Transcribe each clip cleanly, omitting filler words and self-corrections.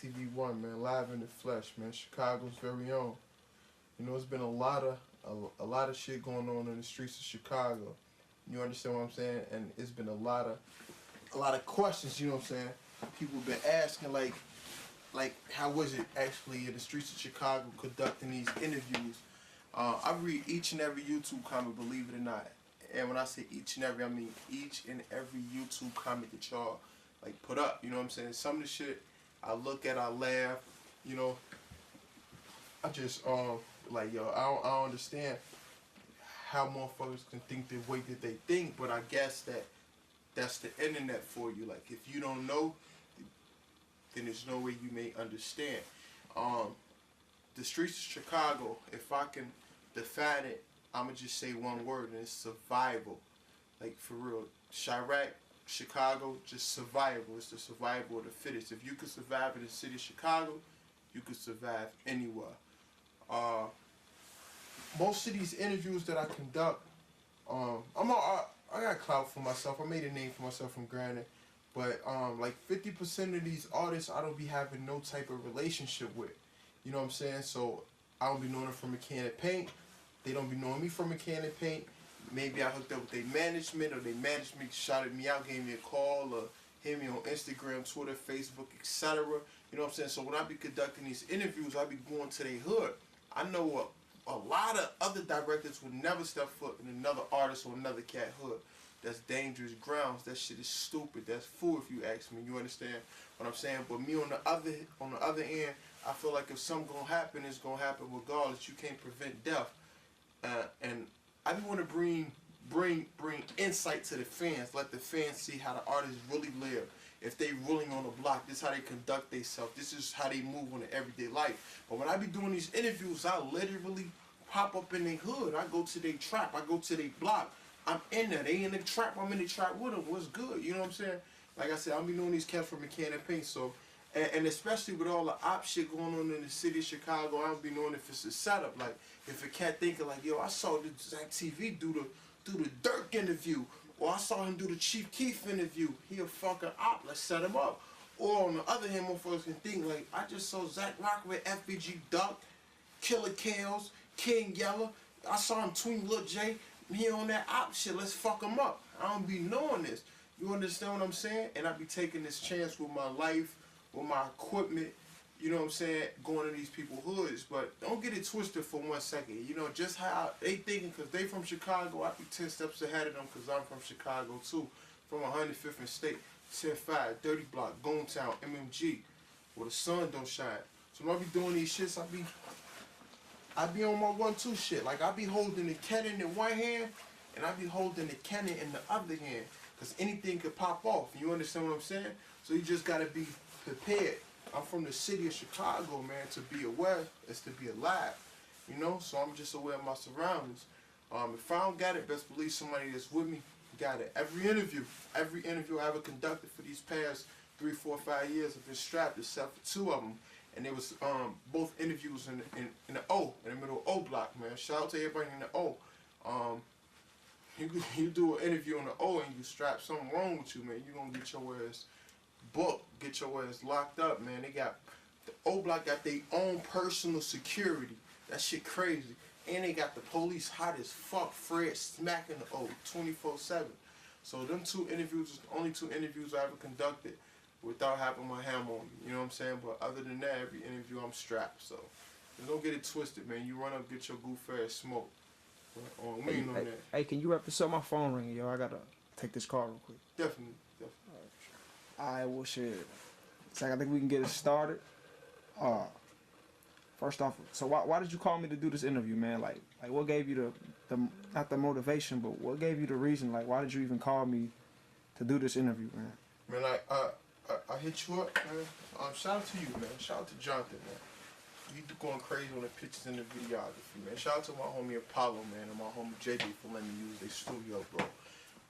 ZACKTV1, man, live in the flesh, man. Chicago's very own. You know, it's been a lot of shit going on in the streets of Chicago. You understand what I'm saying? And it's been a lot of questions. You know what I'm saying? People been asking like how was it actually in the streets of Chicago conducting these interviews? I read each and every YouTube comment, believe it or not. And when I say each and every, I mean each and every YouTube comment that y'all like put up. You know what I'm saying? Some of the shit I look at, I laugh. You know, I just like, yo, I don't understand how motherfuckers can think the way that they think, but I guess that's the internet for you. Like, if you don't know, then there's no way you may understand. The streets of Chicago, if I can define it, I'ma just say one word, and it's survival. Like, for real. CHIRAQ, Chicago, just survival. It's the survival of the fittest. If you could survive in the city of Chicago, you could survive anywhere. Most of these interviews that I conduct, I got clout for myself. I made a name for myself from granted. But like 50% of these artists I don't be having no type of relationship with. You know what I'm saying? So I don't be knowing them from a can of paint. They don't be knowing me from a can of paint. Maybe I hooked up with their management, or their management shouted me out, gave me a call, or hit me on Instagram, Twitter, Facebook, etc. You know what I'm saying? So when I be conducting these interviews, I be going to their hood. I know a lot of other directors would never step foot in another artist or another cat hood. That's dangerous grounds. That shit is stupid. That's fool, if you ask me. You understand what I'm saying? But me on the other end, I feel like if something gonna happen, it's gonna happen regardless. You can't prevent death. And I be want to bring insight to the fans. Let the fans see how the artists really live. If they really on the block, this is how they conduct themselves. This is how they move on the everyday life. But when I be doing these interviews, I literally pop up in their hood. I go to their trap. I go to their block. I'm in there. They in the trap. I'm in the trap with them. What's good? You know what I'm saying? Like I said, I'll be doing these cats from a can of paint. So, and especially with all the op shit going on in the city of Chicago, I don't be knowing if it's a setup. Like, if a cat thinking like, yo, I saw the ZACKTV do the Dirk interview, or I saw him do the Chief Keef interview, he a fucking op, let's set him up. Or on the other hand, motherfuckers can think like, I just saw Zach rock with FBG Duck, Killer Kales, King Yella, I saw him tweet Lil J, he on that op shit, let's fuck him up. I don't be knowing this. You understand what I'm saying? And I be taking this chance with my life, with my equipment, you know what I'm saying, going to these people's hoods. But don't get it twisted for 1 second. You know, just how they thinking, because they from Chicago, I be 10 steps ahead of them because I'm from Chicago too. From 105th and State, 10-5, Dirty Block, Goontown, MMG, where the sun don't shine. So when I be doing these shits, I be on my 1-2 shit. Like, I be holding the cannon in one hand, and I be holding the cannon in the other hand. Because anything could pop off. You understand what I'm saying? So you just got to be prepared. I'm from the city of Chicago, man. To be aware is to be alive. You know? So I'm just aware of my surroundings. If I don't got it, best believe somebody that's with me got it. Every interview I ever conducted for these past 3, 4, 5 years, I've been strapped except for 2 of them. And it was both interviews in the O, in the middle of O-Block, man. Shout out to everybody in the O. You do an interview on the O and you strap something wrong with you, man. You gonna get your ass booked, get your ass locked up, man. They got, the O-Block got their own personal security. That shit crazy. And they got the police hot as fuck, Fred smacking the O 24/7. So them 2 interviews is the only 2 interviews I ever conducted without having my hammer on me. You know what I'm saying? But other than that, every interview I'm strapped. So don't get it twisted, man. You run up, get your goof ass smoked. Hey, can you represent my phone ringing, yo? I gotta take this call real quick. Definitely. Alright, well, shit. So I think we can get it started. First off, so why did you call me to do this interview, man? Like what gave you the not the motivation, but what gave you the reason? Like, why did you even call me to do this interview, man? Man, like I hit you up, man. Shout out to you, man. Shout out to Jonathan, man. You going crazy on the pictures and the videography, man. Shout out to my homie Apollo, man, and my homie JD for letting me use their studio, bro.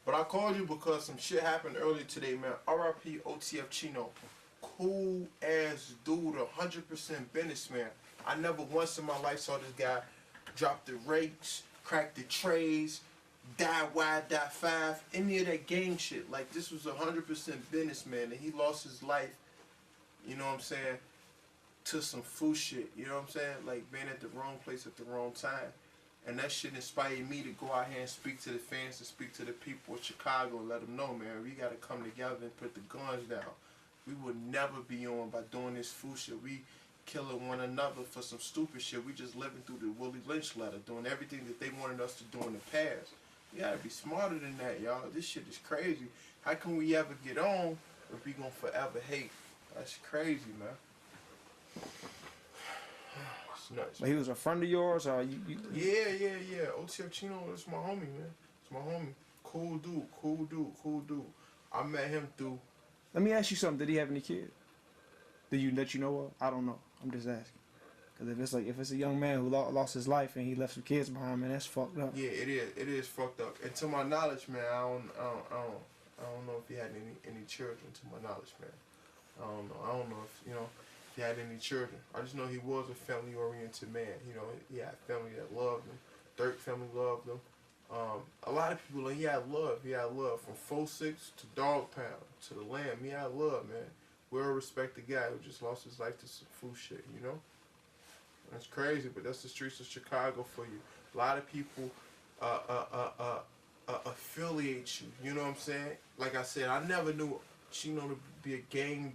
But I called you because some shit happened earlier today, man. RIP OTF Chino. Cool ass dude, 100% businessman. I never once in my life saw this guy drop the rakes, crack the trays, die wide, die five, any of that game shit. Like, this was 100% businessman, and he lost his life, you know what I'm saying, to some fool shit. You know what I'm saying? Like being at the wrong place at the wrong time. And that shit inspired me to go out here and speak to the fans, to speak to the people of Chicago and let them know, man, we got to come together and put the guns down. We would never be on by doing this fool shit. We killing one another for some stupid shit. We just living through the Willie Lynch letter, doing everything that they wanted us to do in the past. We got to be smarter than that, y'all. This shit is crazy. How can we ever get on if we gonna forever hate? That's crazy, man. It's nuts. But he was a friend of yours, or you? Yeah. OTF Chino, that's my homie, man. It's my homie. Cool dude. I met him through. Let me ask you something. Did he have any kids? That you know of? I don't know. I'm just asking. Because if it's a young man who lost his life and he left some kids behind, man, that's fucked up. Yeah, it is. It is fucked up. And to my knowledge, man, I don't know if he had any children. To my knowledge, man, I don't know if if he had any children. I just know he was a family-oriented man. You know, he had family that loved him. Dirk family loved him. A lot of people, he had love. He had love from 4-6 to Dog Pound to the Lamb. He had love, man. Well-respected guy who just lost his life to some fool shit, you know? That's crazy, but that's the streets of Chicago for you. A lot of people affiliate you, you know what I'm saying? Like I said, I never knew Chino to be a gang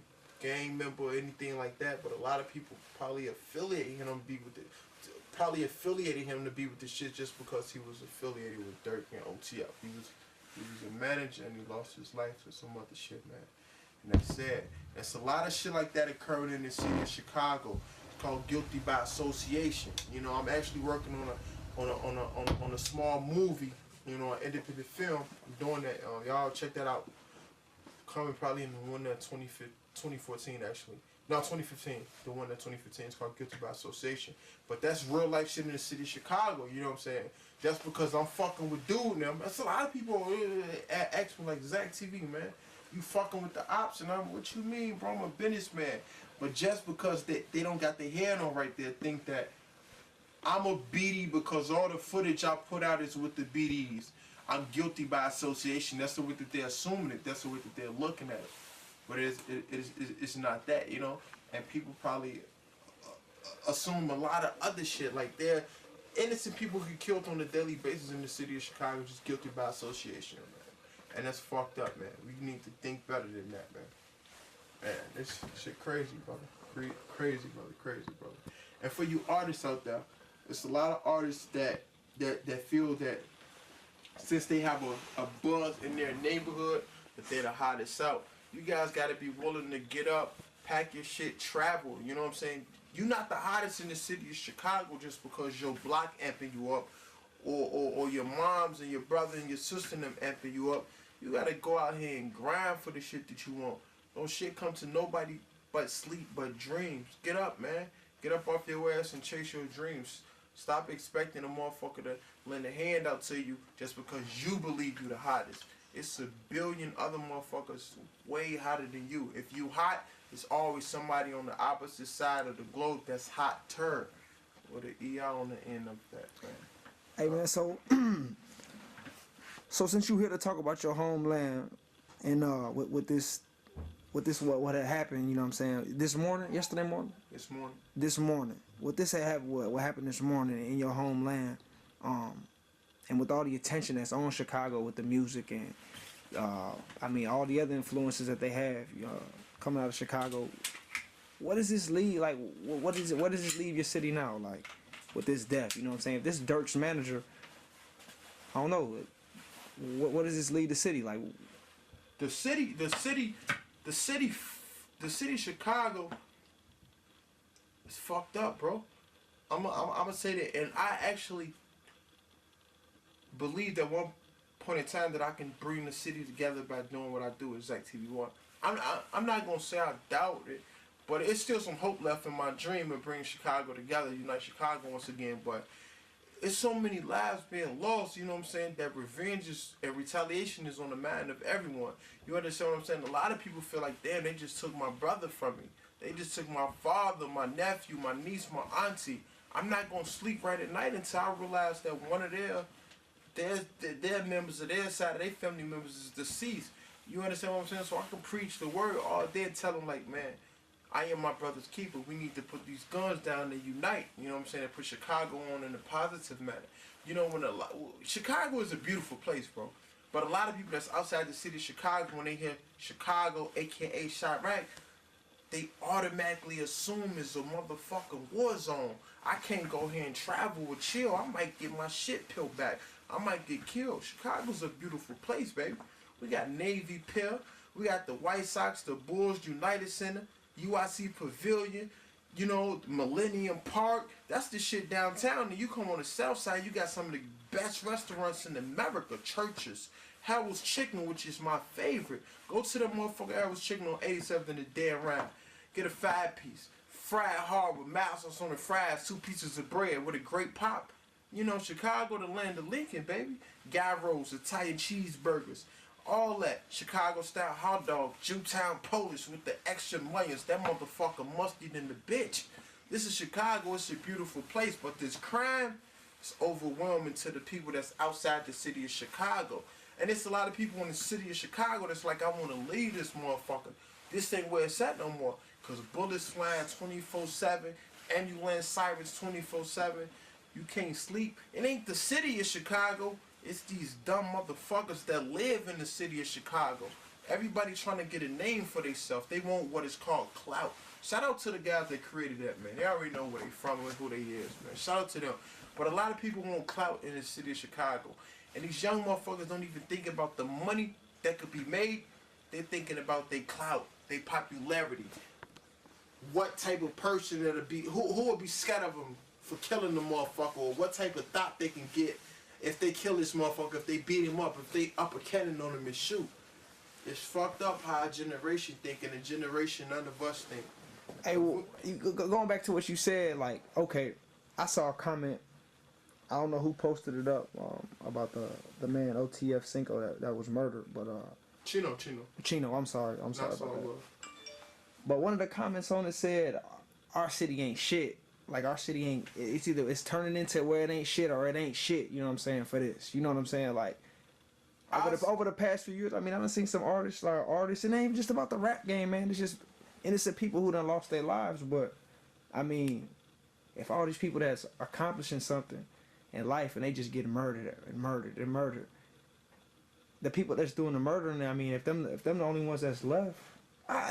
member or anything like that, but a lot of people probably affiliated him to be with it. Probably affiliated him to be with this shit just because he was affiliated with Dirk and OTF. He was a manager and he lost his life to some other shit, man. And that's sad. There's a lot of shit like that occurring in the city of Chicago. It's called guilty by association. You know, I'm actually working on a small movie, you know, an independent film. I'm doing that. Y'all check that out. Coming probably in the one that 2014 actually. No, 2015. The one that 2015 is called Guilty by Association. But that's real life shit in the city of Chicago, you know what I'm saying? Just because I'm fucking with dude and them. That's a lot of people ask me like, ZACKTV, man, you fucking with the ops, and I'm, what you mean, bro? I'm a businessman. But just because they don't got their hand on right there, think that I'm a BD because all the footage I put out is with the BDs. I'm guilty by association. That's the way that they're assuming it. That's the way that they're looking at it. But it's not that, you know? And people probably assume a lot of other shit. Like, they're innocent people get killed on a daily basis in the city of Chicago just guilty by association, man. And that's fucked up, man. We need to think better than that, man. Man, this shit crazy, brother. Crazy, brother. And for you artists out there, there's a lot of artists that feel that since they have a buzz in their neighborhood, that they're the hottest out. You guys got to be willing to get up, pack your shit, travel. You know what I'm saying? You're not the hottest in the city of Chicago just because your block amping you up, or your moms and your brother and your sister and them amping you up. You got to go out here and grind for the shit that you want. Don't shit come to nobody but sleep, but dreams. Get up, man. Get up off your ass and chase your dreams. Stop expecting a motherfucker to lend a hand out to you just because you believe you the hottest. It's a billion other motherfuckers way hotter than you. If you hot, there's always somebody on the opposite side of the globe that's hotter. With an ER on the end of that, man. Hey, man, so since you here to talk about your homeland and with this what had happened, you know what I'm saying, yesterday morning? This morning. What happened this morning in your homeland, and with all the attention that's on Chicago with the music and all the other influences that they have coming out of Chicago, what does this leave? Like, what does this leave your city now? Like, with this death, you know what I'm saying? If this Dirk's manager, I don't know, what does this leave the city? Like, the city of Chicago is fucked up, bro. I'm gonna say that, and I actually believed at one point in time that I can bring the city together by doing what I do with ZACKTV1. I'm not gonna say I doubt it, but it's still some hope left in my dream of bringing Chicago together, unite Chicago once again. But it's so many lives being lost, you know what I'm saying, that revenge and retaliation is on the mind of everyone. You understand what I'm saying? A lot of people feel like, damn, they just took my brother from me. They just took my father, my nephew, my niece, my auntie. I'm not gonna sleep right at night until I realize that one of their members of their side, of their family members is deceased. You understand what I'm saying? So I can preach the word all day and tell them, like, man, I am my brother's keeper. We need to put these guns down and unite. You know what I'm saying? And put Chicago on in a positive manner. You know, Chicago is a beautiful place, bro. But a lot of people that's outside the city of Chicago, when they hear Chicago, aka CHIRAQ, they automatically assume it's a motherfucking war zone. I can't go here and travel or chill. I might get my shit peeled back. I might get killed. Chicago's a beautiful place, baby. We got Navy Pier. We got the White Sox, the Bulls United Center, UIC Pavilion, you know, Millennium Park. That's the shit downtown. And you come on the south side, you got some of the best restaurants in America. Churches. Harold's Chicken, which is my favorite. Go to the motherfucker Harold's Chicken on 87th and the dead round. Get a 5-piece. Fried hard with mouse sauce on the fries, 2 pieces of bread with a great pop. You know, Chicago, the land of Lincoln, baby. Gyros, Italian cheeseburgers. All that. Chicago style hot dog, Jewtown Polish with the extra mayonnaise. That motherfucker musty than the bitch. This is Chicago. It's a beautiful place, but this crime is overwhelming to the people that's outside the city of Chicago. And it's a lot of people in the city of Chicago that's like, I want to leave this motherfucker. This ain't where it's at no more. Because bullets flying 24/7, ambulance sirens 24/7. You can't sleep. It ain't the city of Chicago. It's these dumb motherfuckers that live in the city of Chicago. Everybody trying to get a name for themselves. They want what is called clout. Shout out to the guys that created that, man. They already know where they from and who they is, man. Shout out to them. But a lot of people want clout in the city of Chicago. And these young motherfuckers don't even think about the money that could be made. They're thinking about their clout, their popularity. What type of person that'll be, who will be scared of them for killing the motherfucker, or what type of thought they can get if they kill this motherfucker, if they beat him up, if they up a cannon on him and shoot. It's fucked up how a generation think and a generation none of us think. Hey, well, going back to what you said, like, okay, I saw a comment. I don't know who posted it up about the man OTF Cinco that was murdered, but Chino. I'm sorry about that. But one of the comments on it said, "Our city ain't shit. Like our city ain't. It's either it's turning into where it ain't shit or it ain't shit. You know what I'm saying for this. You know what I'm saying? Like over the past few years, I mean, I've seen some artists, and it ain't even just about the rap game, man. It's just innocent people who done lost their lives. But I mean, if all these people that's accomplishing something in life and they just get murdered, the people that's doing the murdering, I mean, if them the only ones that's left,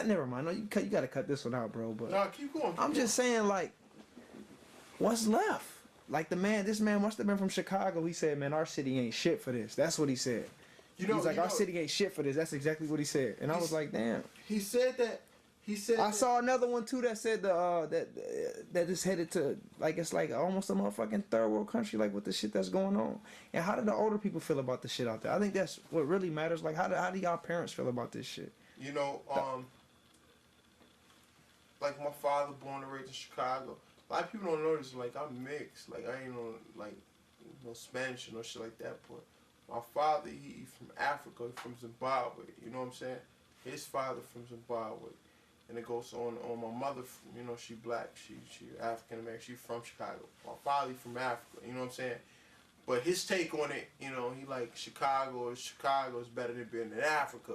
never mind. No, you gotta cut this one out, bro. But nah, keep going. I'm just saying, like, what's left? Like this man must have been from Chicago. He said, "Man, our city ain't shit for this." That's what he said. He's like, "Our city ain't shit for this." That's exactly what he said, and I was like, "Damn." He said that. I saw another one too that said that is headed to it's like almost a motherfucking third world country, like with the shit that's going on. And how do the older people feel about the shit out there? I think that's what really matters. Like how do y'all parents feel about this shit? You know, like my father born and raised in Chicago. A lot of people don't know this. Like I'm mixed. Like I ain't no Spanish or no shit like that. But my father, he from Africa, from Zimbabwe. You know what I'm saying? His father from Zimbabwe. And it goes on my mother, you know, she black, she African American, she from Chicago. My father from Africa, you know what I'm saying? But his take on it, you know, he like Chicago is better than being in Africa.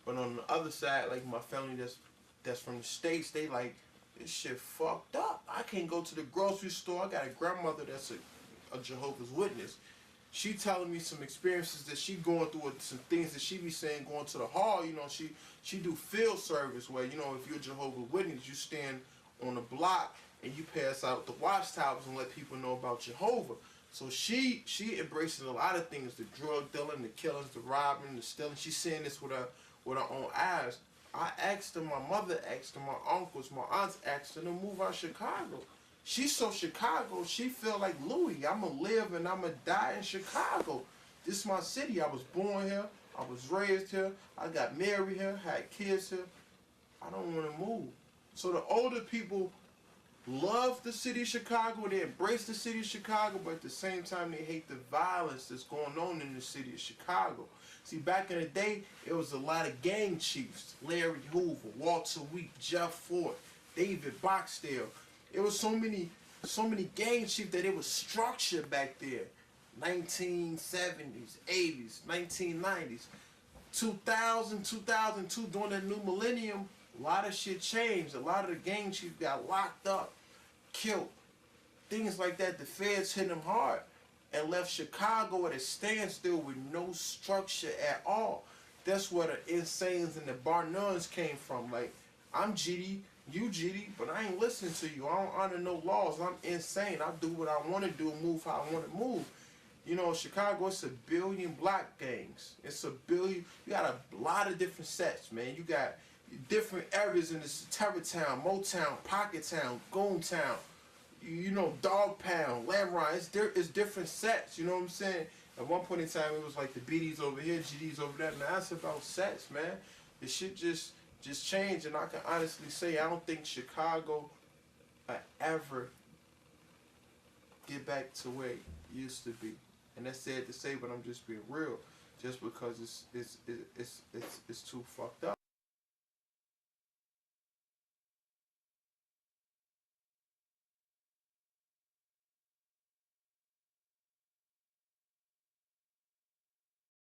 But on the other side, like my family that's from the States, they like, this shit fucked up. I can't go to the grocery store. I got a grandmother that's a Jehovah's Witness. She telling me some experiences that she going through, some things that she be saying going to the hall. You know, she do field service where, you know, if you're a Jehovah's Witness, you stand on the block and you pass out the watchtowers and let people know about Jehovah. So she embraces a lot of things, the drug dealing, the killings, the robbing, the stealing. She's seeing this with her own eyes. I asked her, my mother asked her, my uncles, my aunts asked her to move out of Chicago. She's so Chicago, she feel like Louis. I'ma live and I'ma die in Chicago. This is my city. I was born here. I was raised here. I got married here, had kids here. I don't want to move. So the older people love the city of Chicago. They embrace the city of Chicago, but at the same time, they hate the violence that's going on in the city of Chicago. See, back in the day, it was a lot of gang chiefs. Larry Hoover, Walter Week, Jeff Ford, David Boxdale. It was so many gang chiefs that it was structured back there. 1970s, 80s, 1990s, 2000, 2002, during that new millennium, A lot of shit changed. A lot of the gang chiefs got locked up, killed, things like that. The feds hit them hard and left Chicago at a standstill with no structure at all. That's where the Insanes and the Barnuns came from. Like, I'm GD, you GD, but I ain't listening to you. I don't honor no laws. I'm insane. I do what I want to do, move how I want to move. You know, Chicago, it's a billion black gangs. It's a billion. You got a lot of different sets, man. You got different areas in this Terrortown, Motown, Pocket Town, Goon Town, you know, Dog Pound, Lamb Ride. It's different sets, you know what I'm saying? At one point in time, it was like the BDs over here, GDs over there. Now it's about sets, man. The shit just changed, and I can honestly say I don't think Chicago will ever get back to where it used to be. And that's sad to say, but I'm just being real, just because it's too fucked up.